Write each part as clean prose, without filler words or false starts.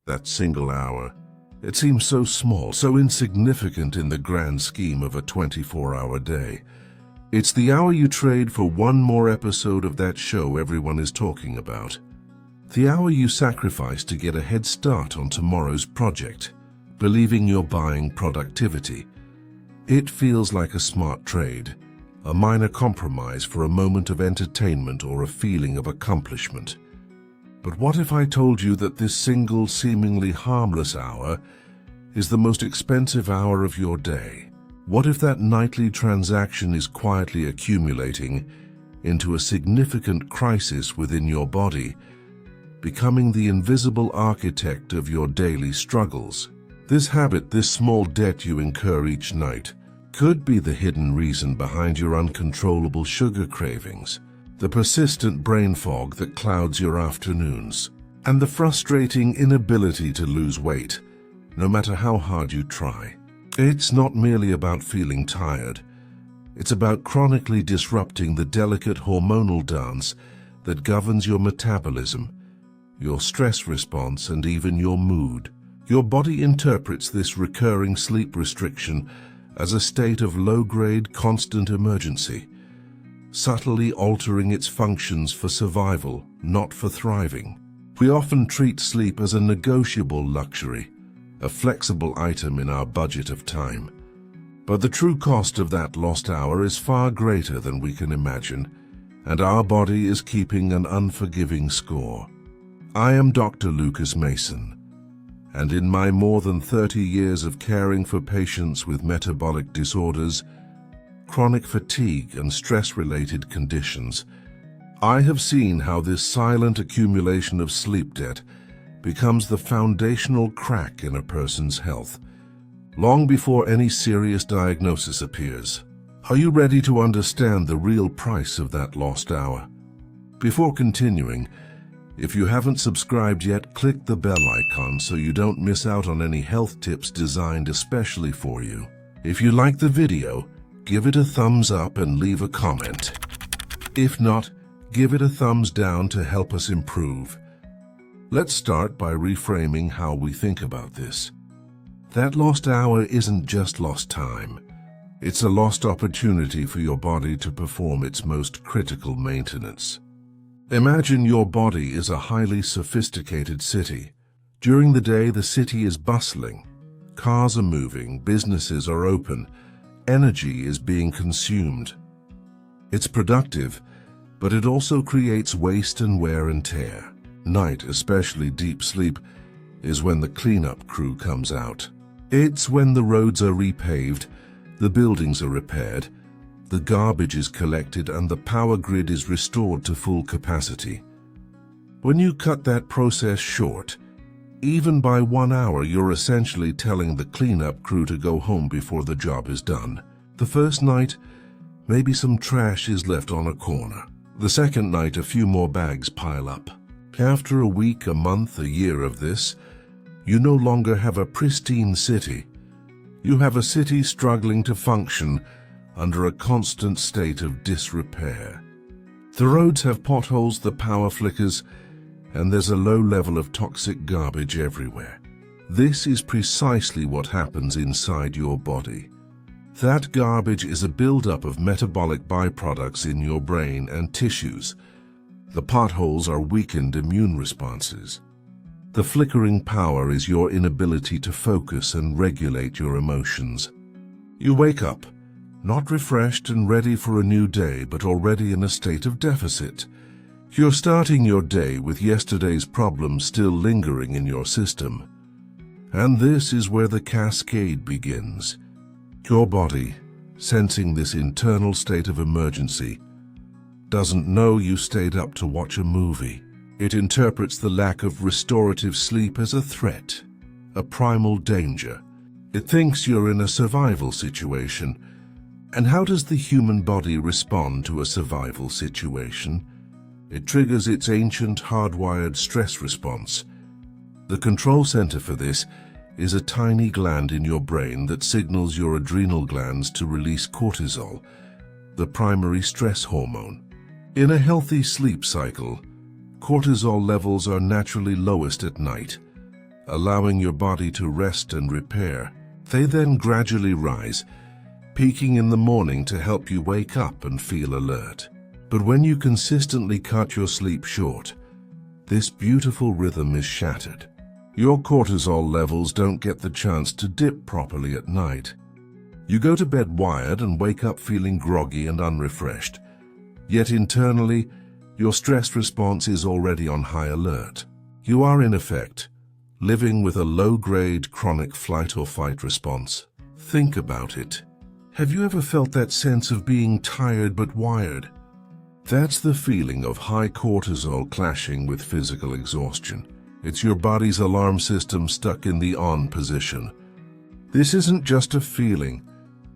That single hour, it seems so small, so insignificant in the grand scheme of a 24-hour day. It's the hour you trade for one more episode of that show everyone is talking about. The hour you sacrifice to get a head start on tomorrow's project, believing you're buying productivity. It feels like a smart trade, a minor compromise for a moment of entertainment or a feeling of accomplishment. But what if I told you that this single, seemingly harmless hour is the most expensive hour of your day? What if that nightly transaction is quietly accumulating into a significant crisis within your body, becoming the invisible architect of your daily struggles? This habit, this small debt you incur each night, could be the hidden reason behind your uncontrollable sugar cravings, the persistent brain fog that clouds your afternoons, and the frustrating inability to lose weight, no matter how hard you try. It's not merely about feeling tired. It's about chronically disrupting the delicate hormonal dance that governs your metabolism, your stress response, and even your mood. Your body interprets this recurring sleep restriction as a state of low-grade constant emergency, subtly altering its functions for survival, not for thriving. We often treat sleep as a negotiable luxury, a flexible item in our budget of time. But the true cost of that lost hour is far greater than we can imagine, and our body is keeping an unforgiving score. I am Dr. Lucas Mason, and in my more than 30 years of caring for patients with metabolic disorders, chronic fatigue, and stress-related conditions, I have seen how this silent accumulation of sleep debt becomes the foundational crack in a person's health, long before any serious diagnosis appears. Are you ready to understand the real price of that lost hour? Before continuing, if you haven't subscribed yet, click the bell icon so you don't miss out on any health tips designed especially for you. If you like the video, give it a thumbs up and leave a comment. If not, give it a thumbs down to help us improve. Let's start by reframing how we think about this. That lost hour isn't just lost time. It's a lost opportunity for your body to perform its most critical maintenance. Imagine your body is a highly sophisticated city. During the day, the city is bustling. Cars are moving, businesses are open, energy is being consumed. It's productive, but it also creates waste and wear and tear. Night, especially deep sleep, is when the cleanup crew comes out. It's when the roads are repaved, the buildings are repaired, the garbage is collected, and the power grid is restored to full capacity. When you cut that process short, even by 1 hour, you're essentially telling the cleanup crew to go home before the job is done. The first night, maybe some trash is left on a corner. The second night, a few more bags pile up. After a week, a month, a year of this, you no longer have a pristine city. You have a city struggling to function under a constant state of disrepair. The roads have potholes, the power flickers, and there's a low level of toxic garbage everywhere. This is precisely what happens inside your body. That garbage is a buildup of metabolic byproducts in your brain and tissues. The potholes are weakened immune responses. The flickering power is your inability to focus and regulate your emotions. You wake up, not refreshed and ready for a new day, but already in a state of deficit. You're starting your day with yesterday's problems still lingering in your system. And this is where the cascade begins. Your body, sensing this internal state of emergency, doesn't know you stayed up to watch a movie. It interprets the lack of restorative sleep as a threat, a primal danger. It thinks you're in a survival situation. And how does the human body respond to a survival situation? It triggers its ancient, hardwired stress response. The control center for this is a tiny gland in your brain that signals your adrenal glands to release cortisol, the primary stress hormone. In a healthy sleep cycle, cortisol levels are naturally lowest at night, allowing your body to rest and repair. They then gradually rise, peaking in the morning to help you wake up and feel alert. But when you consistently cut your sleep short, this beautiful rhythm is shattered. Your cortisol levels don't get the chance to dip properly at night. You go to bed wired and wake up feeling groggy and unrefreshed. Yet internally, your stress response is already on high alert. You are, in effect, living with a low-grade chronic flight or fight response. Think about it. Have you ever felt that sense of being tired but wired? That's the feeling of high cortisol clashing with physical exhaustion. It's your body's alarm system stuck in the on position. This isn't just a feeling.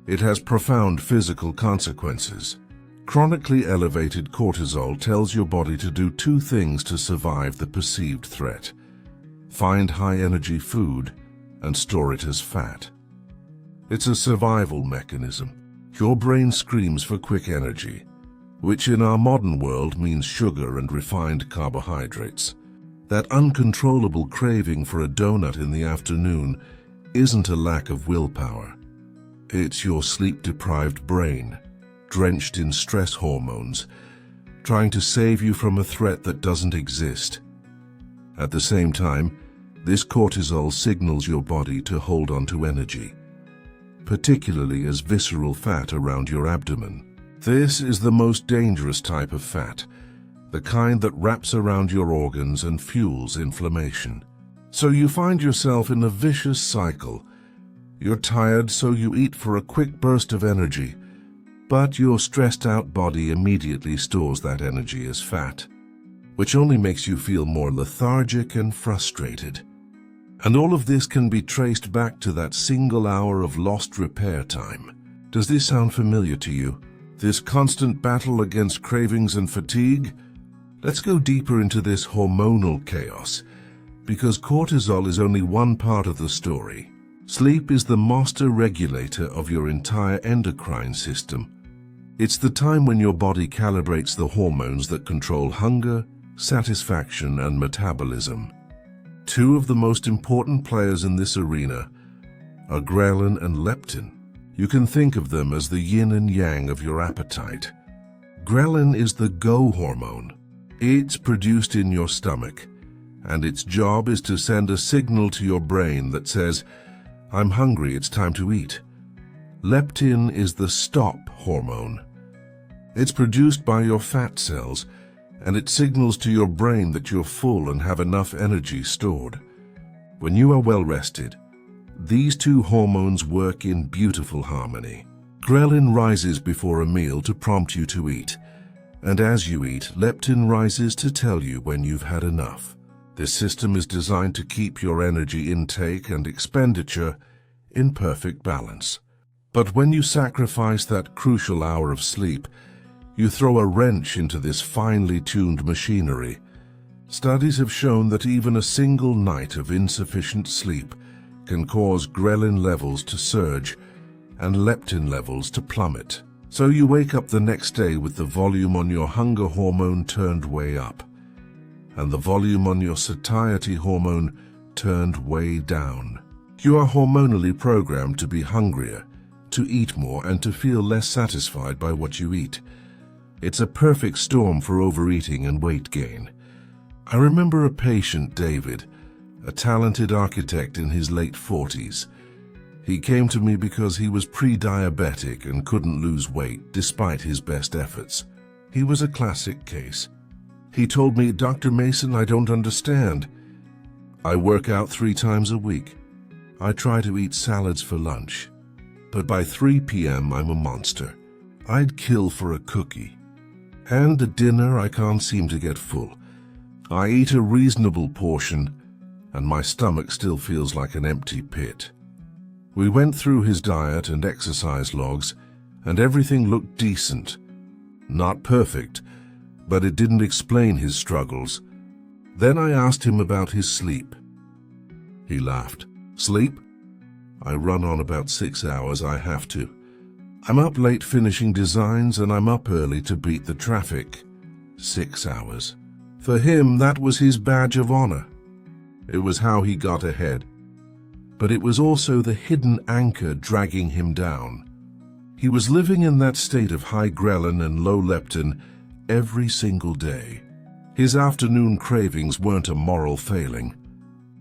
It has profound physical consequences. Chronically elevated cortisol tells your body to do two things to survive the perceived threat: find high-energy food and store it as fat. It's a survival mechanism. Your brain screams for quick energy, which in our modern world means sugar and refined carbohydrates. That uncontrollable craving for a donut in the afternoon isn't a lack of willpower. It's your sleep-deprived brain, drenched in stress hormones, trying to save you from a threat that doesn't exist. At the same time, this cortisol signals your body to hold on to energy, particularly as visceral fat around your abdomen. This is the most dangerous type of fat, the kind that wraps around your organs and fuels inflammation. So you find yourself in a vicious cycle. You're tired, so you eat for a quick burst of energy, but your stressed-out body immediately stores that energy as fat, which only makes you feel more lethargic and frustrated. And all of this can be traced back to that single hour of lost repair time. Does this sound familiar to you? This constant battle against cravings and fatigue? Let's go deeper into this hormonal chaos, because cortisol is only one part of the story. Sleep is the master regulator of your entire endocrine system. It's the time when your body calibrates the hormones that control hunger, satisfaction, and metabolism. Two of the most important players in this arena are ghrelin and leptin. You can think of them as the yin and yang of your appetite. Ghrelin is the go hormone. It's produced in your stomach, and its job is to send a signal to your brain that says, "I'm hungry, it's time to eat." Leptin is the stop hormone. It's produced by your fat cells, and it signals to your brain that you're full and have enough energy stored. When you are well rested, these two hormones work in beautiful harmony. Ghrelin rises before a meal to prompt you to eat, and as you eat, leptin rises to tell you when you've had enough. This system is designed to keep your energy intake and expenditure in perfect balance. But when you sacrifice that crucial hour of sleep, you throw a wrench into this finely tuned machinery. Studies have shown that even a single night of insufficient sleep can cause ghrelin levels to surge and leptin levels to plummet. So you wake up the next day with the volume on your hunger hormone turned way up, and the volume on your satiety hormone turned way down. You are hormonally programmed to be hungrier, to eat more, and to feel less satisfied by what you eat. It's a perfect storm for overeating and weight gain. I remember a patient, David, a talented architect in his late 40s. He came to me because he was pre-diabetic and couldn't lose weight despite his best efforts. He was a classic case. He told me, "Dr. Mason, I don't understand. I work out 3 times a week. I try to eat salads for lunch. But by 3 p.m. I'm a monster. I'd kill for a cookie. And at dinner I can't seem to get full. I eat a reasonable portion, and my stomach still feels like an empty pit." We went through his diet and exercise logs, and everything looked decent. Not perfect, but it didn't explain his struggles. Then I asked him about his sleep. He laughed. "Sleep? I run on about 6 hours, I have to. I'm up late finishing designs, and I'm up early to beat the traffic. 6 hours. For him, that was his badge of honor. It was how he got ahead. But it was also the hidden anchor dragging him down. He was living in that state of high ghrelin and low leptin every single day. His afternoon cravings weren't a moral failing.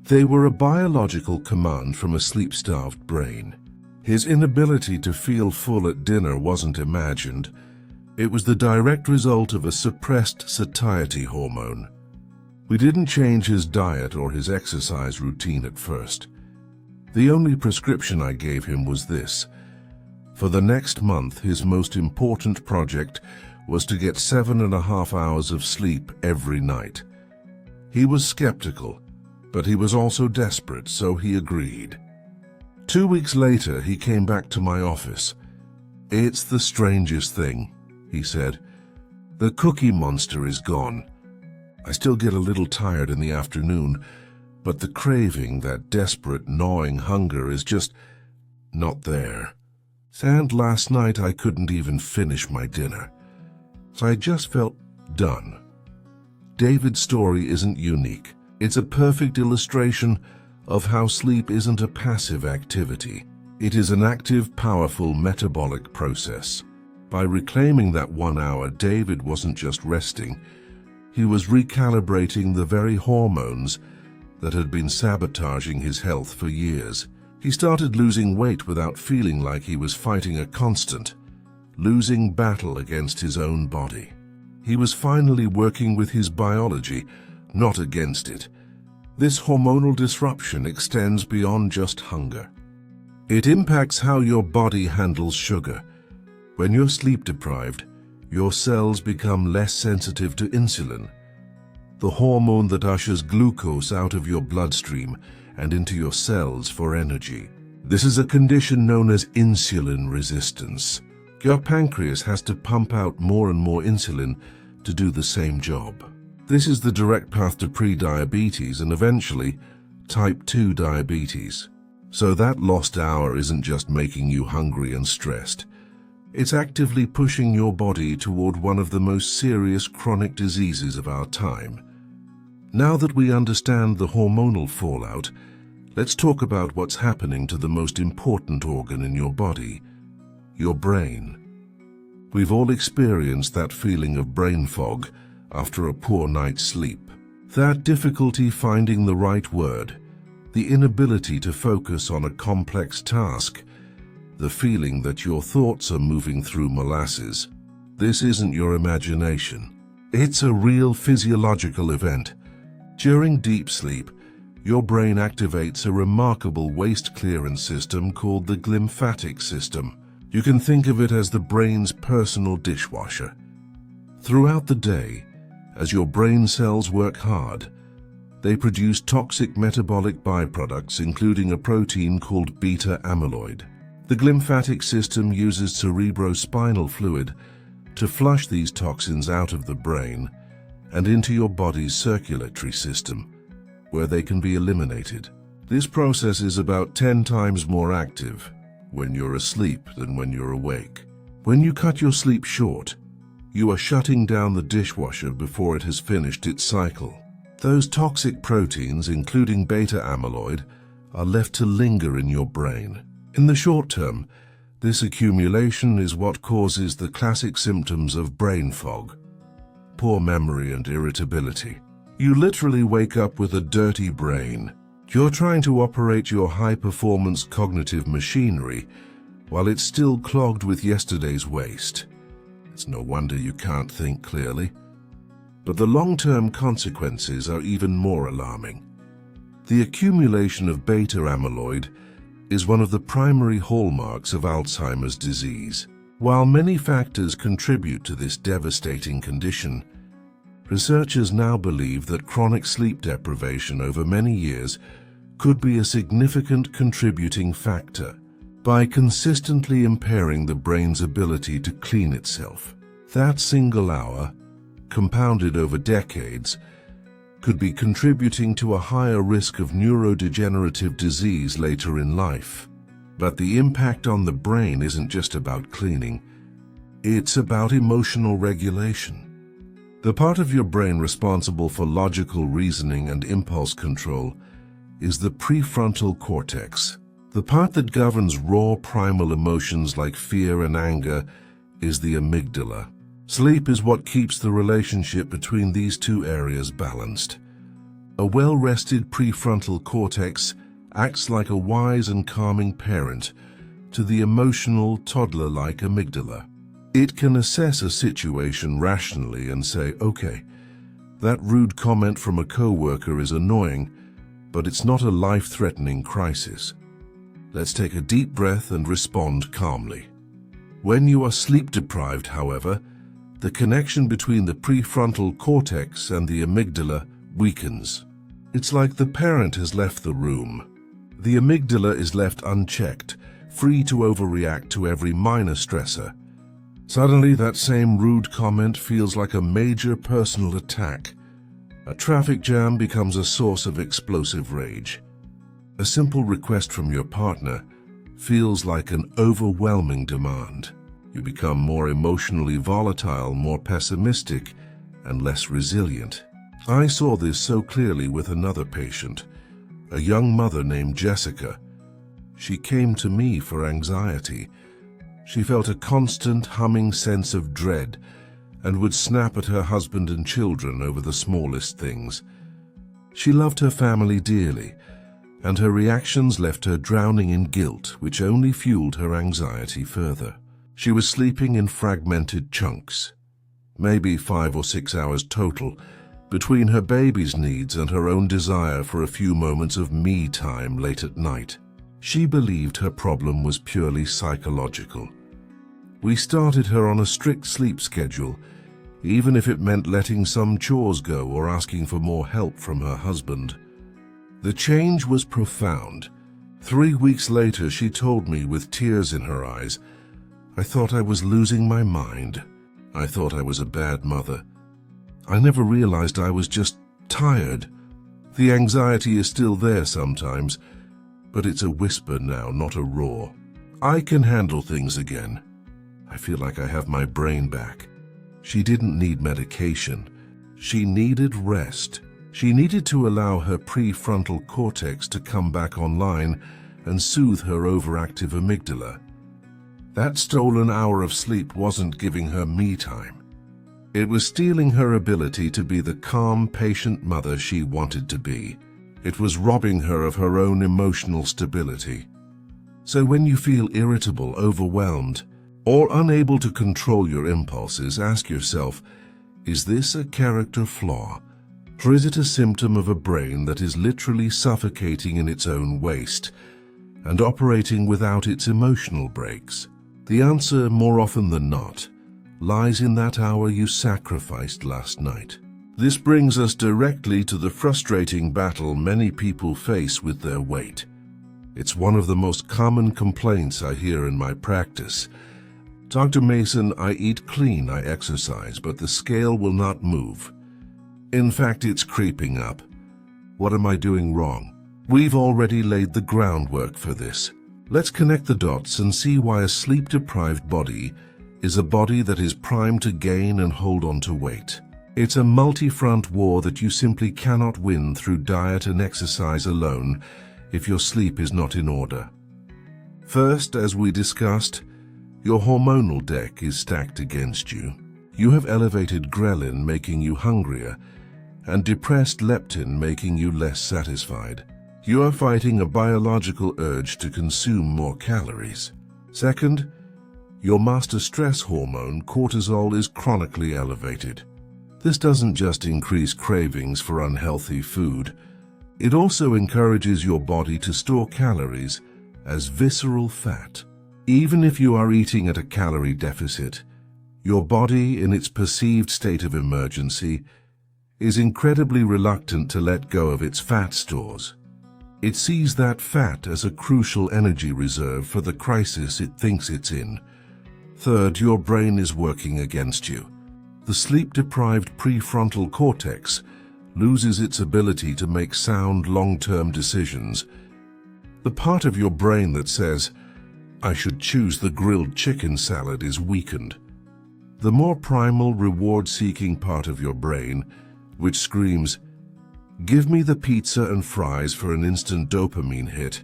They were a biological command from a sleep-starved brain. His inability to feel full at dinner wasn't imagined. It was the direct result of a suppressed satiety hormone. We didn't change his diet or his exercise routine at first. The only prescription I gave him was this. For the next month, his most important project was to get 7.5 hours of sleep every night. He was skeptical, but he was also desperate, so he agreed. 2 weeks later, he came back to my office. "It's the strangest thing," he said. "The cookie monster is gone. I still get a little tired in the afternoon, but the craving, that desperate, gnawing hunger, is just not there. And last night I couldn't even finish my dinner. So I just felt done." David's story isn't unique. It's a perfect illustration of how sleep isn't a passive activity. It is an active, powerful metabolic process. By reclaiming that 1 hour, David wasn't just resting. He was recalibrating the very hormones that had been sabotaging his health for years. He started losing weight without feeling like he was fighting a constant, losing battle against his own body. He was finally working with his biology, not against it. This hormonal disruption extends beyond just hunger. It impacts how your body handles sugar. When you're sleep-deprived, your cells become less sensitive to insulin, the hormone that ushers glucose out of your bloodstream and into your cells for energy. This is a condition known as insulin resistance. Your pancreas has to pump out more and more insulin to do the same job. This is the direct path to pre-diabetes and eventually type 2 diabetes. So that lost hour isn't just making you hungry and stressed. It's actively pushing your body toward one of the most serious chronic diseases of our time. Now that we understand the hormonal fallout, let's talk about what's happening to the most important organ in your body, your brain. We've all experienced that feeling of brain fog after a poor night's sleep. That difficulty finding the right word, the inability to focus on a complex task, the feeling that your thoughts are moving through molasses. This isn't your imagination. It's a real physiological event. During deep sleep, your brain activates a remarkable waste clearance system called the glymphatic system. You can think of it as the brain's personal dishwasher. Throughout the day, as your brain cells work hard, they produce toxic metabolic byproducts, including a protein called beta amyloid. The glymphatic system uses cerebrospinal fluid to flush these toxins out of the brain and into your body's circulatory system, where they can be eliminated. This process is about 10 times more active when you're asleep than when you're awake. When you cut your sleep short, you are shutting down the dishwasher before it has finished its cycle. Those toxic proteins, including beta amyloid, are left to linger in your brain. In the short term, this accumulation is what causes the classic symptoms of brain fog, poor memory and irritability. You literally wake up with a dirty brain. You're trying to operate your high-performance cognitive machinery while it's still clogged with yesterday's waste. It's no wonder you can't think clearly. But the long-term consequences are even more alarming. The accumulation of beta amyloid is one of the primary hallmarks of Alzheimer's disease. While many factors contribute to this devastating condition, researchers now believe that chronic sleep deprivation over many years could be a significant contributing factor. By consistently impairing the brain's ability to clean itself, that single hour, compounded over decades, could be contributing to a higher risk of neurodegenerative disease later in life. But the impact on the brain isn't just about cleaning, it's about emotional regulation. The part of your brain responsible for logical reasoning and impulse control is the prefrontal cortex. The part that governs raw primal emotions like fear and anger is the amygdala. Sleep is what keeps the relationship between these two areas balanced. A well-rested prefrontal cortex acts like a wise and calming parent to the emotional, toddler-like amygdala. It can assess a situation rationally and say, okay, that rude comment from a coworker is annoying, but it's not a life-threatening crisis. Let's take a deep breath and respond calmly. When you are sleep-deprived, however, the connection between the prefrontal cortex and the amygdala weakens. It's like the parent has left the room. The amygdala is left unchecked, free to overreact to every minor stressor. Suddenly, that same rude comment feels like a major personal attack. A traffic jam becomes a source of explosive rage. A simple request from your partner feels like an overwhelming demand. You become more emotionally volatile, more pessimistic, and less resilient. I saw this so clearly with another patient, a young mother named Jessica. She came to me for anxiety. She felt a constant humming sense of dread and would snap at her husband and children over the smallest things. She loved her family dearly, and her reactions left her drowning in guilt, which only fueled her anxiety further. She was sleeping in fragmented chunks, maybe 5 or 6 hours total, between her baby's needs and her own desire for a few moments of me time late at night. She believed her problem was purely psychological. We started her on a strict sleep schedule, even if it meant letting some chores go or asking for more help from her husband. The change was profound. 3 weeks later, she told me with tears in her eyes, "I thought I was losing my mind. I thought I was a bad mother. I never realized I was just tired. The anxiety is still there sometimes, but it's a whisper now, not a roar. I can handle things again. I feel like I have my brain back." She didn't need medication. She needed rest. She needed to allow her prefrontal cortex to come back online and soothe her overactive amygdala. That stolen hour of sleep wasn't giving her me time. It was stealing her ability to be the calm, patient mother she wanted to be. It was robbing her of her own emotional stability. So when you feel irritable, overwhelmed, or unable to control your impulses, ask yourself, is this a character flaw? Or is it a symptom of a brain that is literally suffocating in its own waste and operating without its emotional brakes? The answer, more often than not, lies in that hour you sacrificed last night. This brings us directly to the frustrating battle many people face with their weight. It's one of the most common complaints I hear in my practice. "Dr. Mason, I eat clean, I exercise, but the scale will not move. In fact, it's creeping up. What am I doing wrong?" We've already laid the groundwork for this. Let's connect the dots and see why a sleep-deprived body is a body that is primed to gain and hold on to weight. It's a multi-front war that you simply cannot win through diet and exercise alone if your sleep is not in order. First, as we discussed, your hormonal deck is stacked against you. You have elevated ghrelin, making you hungrier, and depressed leptin, making you less satisfied. You are fighting a biological urge to consume more calories. Second, your master stress hormone, cortisol, is chronically elevated. This doesn't just increase cravings for unhealthy food. It also encourages your body to store calories as visceral fat. Even if you are eating at a calorie deficit, your body, in its perceived state of emergency, is incredibly reluctant to let go of its fat stores. It sees that fat as a crucial energy reserve for the crisis it thinks it's in. Third, your brain is working against you. The sleep-deprived prefrontal cortex loses its ability to make sound, long-term decisions. The part of your brain that says, "I should choose the grilled chicken salad," is weakened. The more primal, reward-seeking part of your brain, which screams, "Give me the pizza and fries for an instant dopamine hit,"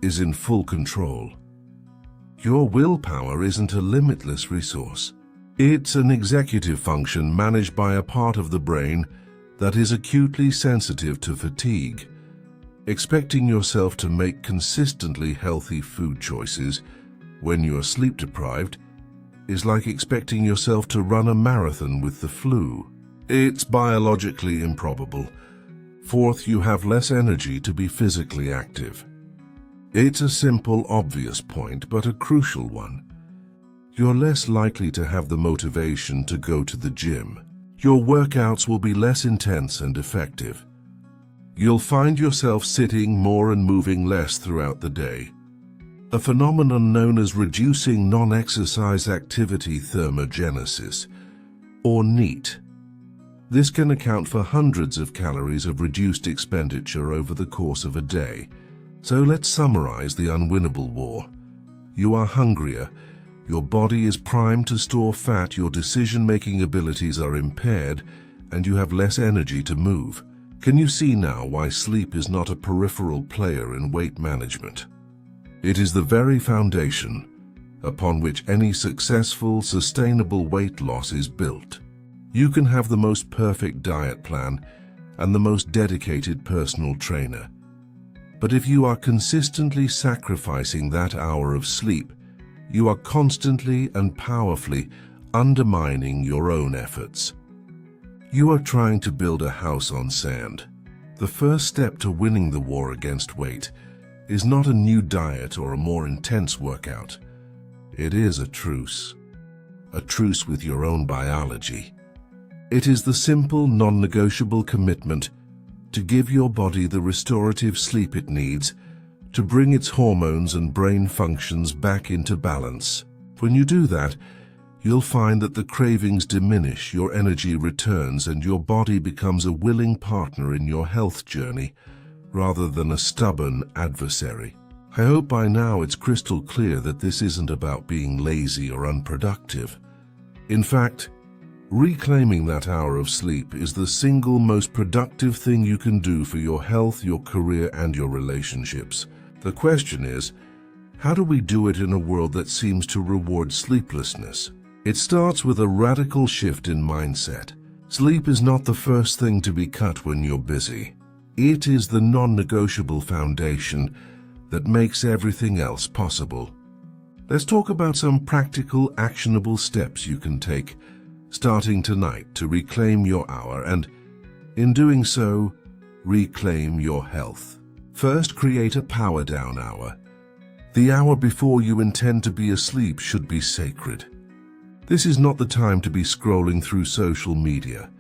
is in full control. Your willpower isn't a limitless resource. It's an executive function managed by a part of the brain that is acutely sensitive to fatigue. Expecting yourself to make consistently healthy food choices when you are sleep deprived is like expecting yourself to run a marathon with the flu. It's biologically improbable. Fourth, you have less energy to be physically active. It's a simple, obvious point, but a crucial one. You're less likely to have the motivation to go to the gym. Your workouts will be less intense and effective. You'll find yourself sitting more and moving less throughout the day, a phenomenon known as reducing non-exercise activity thermogenesis, or NEAT. This can account for hundreds of calories of reduced expenditure over the course of a day. So let's summarize the unwinnable war. You are hungrier, your body is primed to store fat, your decision-making abilities are impaired, and you have less energy to move. Can you see now why sleep is not a peripheral player in weight management? It is the very foundation upon which any successful, sustainable weight loss is built. You can have the most perfect diet plan and the most dedicated personal trainer. But if you are consistently sacrificing that hour of sleep, you are constantly and powerfully undermining your own efforts. You are trying to build a house on sand. The first step to winning the war against weight is not a new diet or a more intense workout. It is a truce with your own biology. It is the simple, non-negotiable commitment to give your body the restorative sleep it needs to bring its hormones and brain functions back into balance. When you do that, you'll find that the cravings diminish, your energy returns, and your body becomes a willing partner in your health journey rather than a stubborn adversary. I hope by now it's crystal clear that this isn't about being lazy or unproductive. In fact, reclaiming that hour of sleep is the single most productive thing you can do for your health, your career, and your relationships. The question is, how do we do it in a world that seems to reward sleeplessness? It starts with a radical shift in mindset. Sleep is not the first thing to be cut when you're busy. It is the non-negotiable foundation that makes everything else possible. Let's talk about some practical, actionable steps you can take starting tonight to reclaim your hour and, in doing so, reclaim your health. First, create a power-down hour. The hour before you intend to be asleep should be sacred. This is not the time to be scrolling through social media,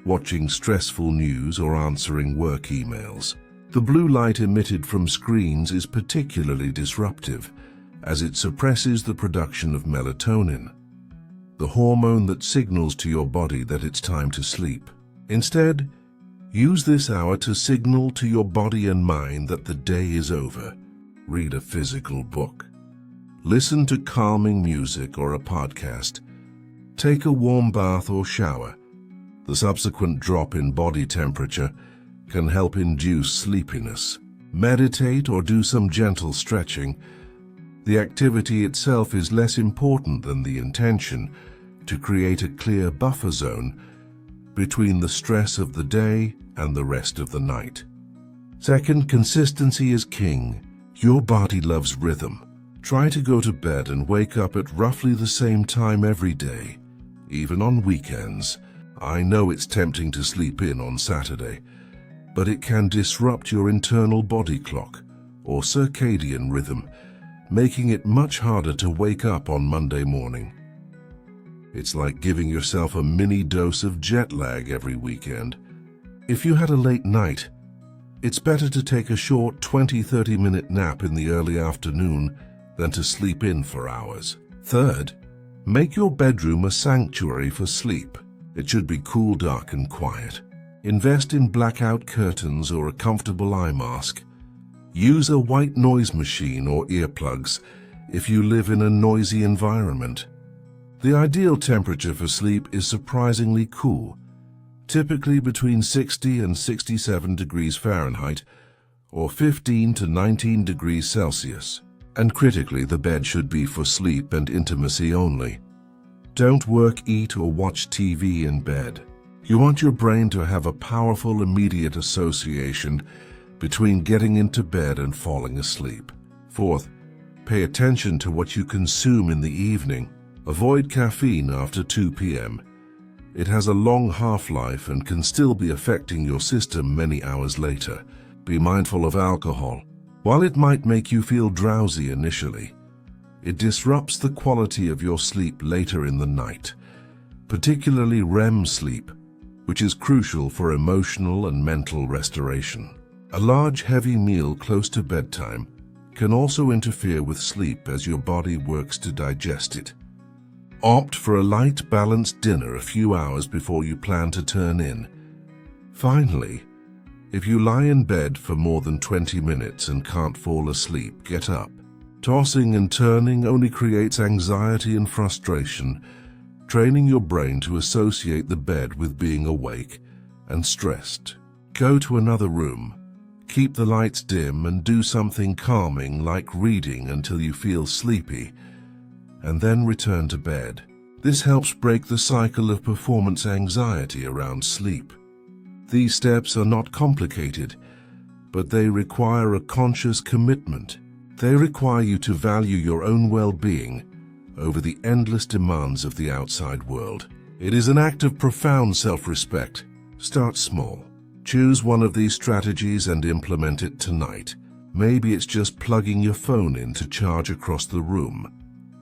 watching stressful news, or answering work emails. The blue light emitted from screens is particularly disruptive, as it suppresses the production of melatonin, the hormone that signals to your body that it's time to sleep. Instead, use this hour to signal to your body and mind that the day is over. Read a physical book. Listen to calming music or a podcast. Take a warm bath or shower. The subsequent drop in body temperature can help induce sleepiness. Meditate or do some gentle stretching. The activity itself is less important than the intention to create a clear buffer zone between the stress of the day and the rest of the night. Second, consistency is king. Your body loves rhythm. Try to go to bed and wake up at roughly the same time every day, even on weekends. I know it's tempting to sleep in on Saturday, but it can disrupt your internal body clock or circadian rhythm, making it much harder to wake up on Monday morning. It's like giving yourself a mini dose of jet lag every weekend. If you had a late night, it's better to take a short 20-30 minute nap in the early afternoon than to sleep in for hours. Third, make your bedroom a sanctuary for sleep. It should be cool, dark, and quiet. Invest in blackout curtains or a comfortable eye mask. Use a white noise machine or earplugs if you live in a noisy environment. The ideal temperature for sleep is surprisingly cool, typically between 60 and 67 degrees Fahrenheit, or 15 to 19 degrees Celsius. And critically, the bed should be for sleep and intimacy only. Don't work, eat, or watch TV in bed. You want your brain to have a powerful immediate association between getting into bed and falling asleep. Fourth, pay attention to what you consume in the evening. Avoid caffeine after 2 p.m. It has a long half-life and can still be affecting your system many hours later. Be mindful of alcohol. While it might make you feel drowsy initially, it disrupts the quality of your sleep later in the night, particularly REM sleep, which is crucial for emotional and mental restoration. A large, heavy meal close to bedtime can also interfere with sleep as your body works to digest it. Opt for a light, balanced dinner a few hours before you plan to turn in. Finally, if you lie in bed for more than 20 minutes and can't fall asleep, get up. Tossing and turning only creates anxiety and frustration, training your brain to associate the bed with being awake and stressed. Go to another room, keep the lights dim, and do something calming like reading until you feel sleepy, and then return to bed. This helps break the cycle of performance anxiety around sleep. These steps are not complicated, but they require a conscious commitment. They require you to value your own well-being over the endless demands of the outside world. It is an act of profound self-respect. Start small. Choose one of these strategies and implement it tonight. Maybe it's just plugging your phone in to charge across the room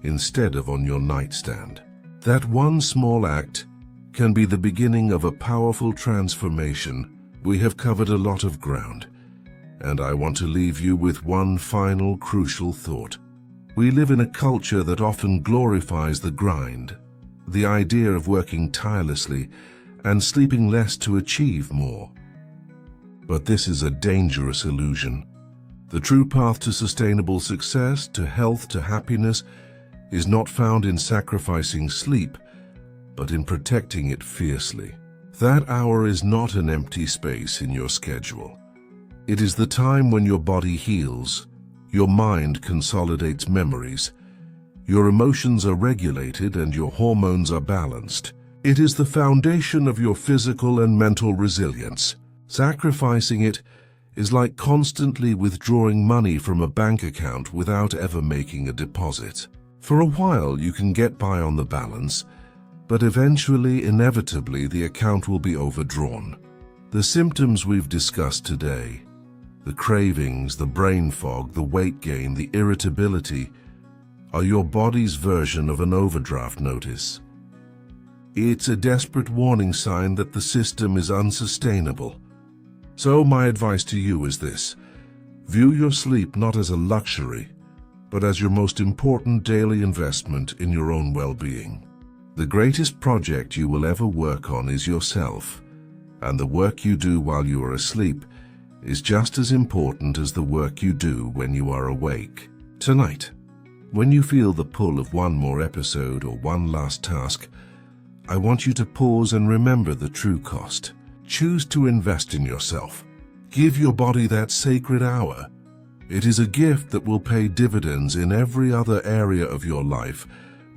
instead of on your nightstand. That one small act can be the beginning of a powerful transformation. We have covered a lot of ground, and I want to leave you with one final crucial thought. We live in a culture that often glorifies the grind, the idea of working tirelessly and sleeping less to achieve more. But this is a dangerous illusion. The true path to sustainable success, to health, to happiness, is not found in sacrificing sleep, but in protecting it fiercely. That hour is not an empty space in your schedule. It is the time when your body heals, your mind consolidates memories, your emotions are regulated, and your hormones are balanced. It is the foundation of your physical and mental resilience. Sacrificing it is like constantly withdrawing money from a bank account without ever making a deposit. For a while you can get by on the balance, but eventually, inevitably, the account will be overdrawn. The symptoms we've discussed today, the cravings, the brain fog, the weight gain, the irritability, are your body's version of an overdraft notice. It's a desperate warning sign that the system is unsustainable. So my advice to you is this: view your sleep not as a luxury, but as your most important daily investment in your own well-being. The greatest project you will ever work on is yourself, and the work you do while you are asleep is just as important as the work you do when you are awake. Tonight, when you feel the pull of one more episode or one last task, I want you to pause and remember the true cost. Choose to invest in yourself. Give your body that sacred hour. It is a gift that will pay dividends in every other area of your life,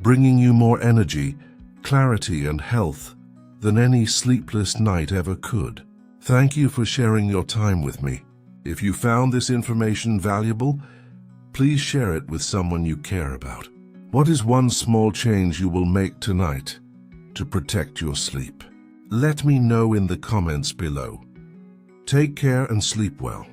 bringing you more energy, clarity, and health than any sleepless night ever could. Thank you for sharing your time with me. If you found this information valuable, please share it with someone you care about. What is one small change you will make tonight to protect your sleep? Let me know in the comments below. Take care and sleep well.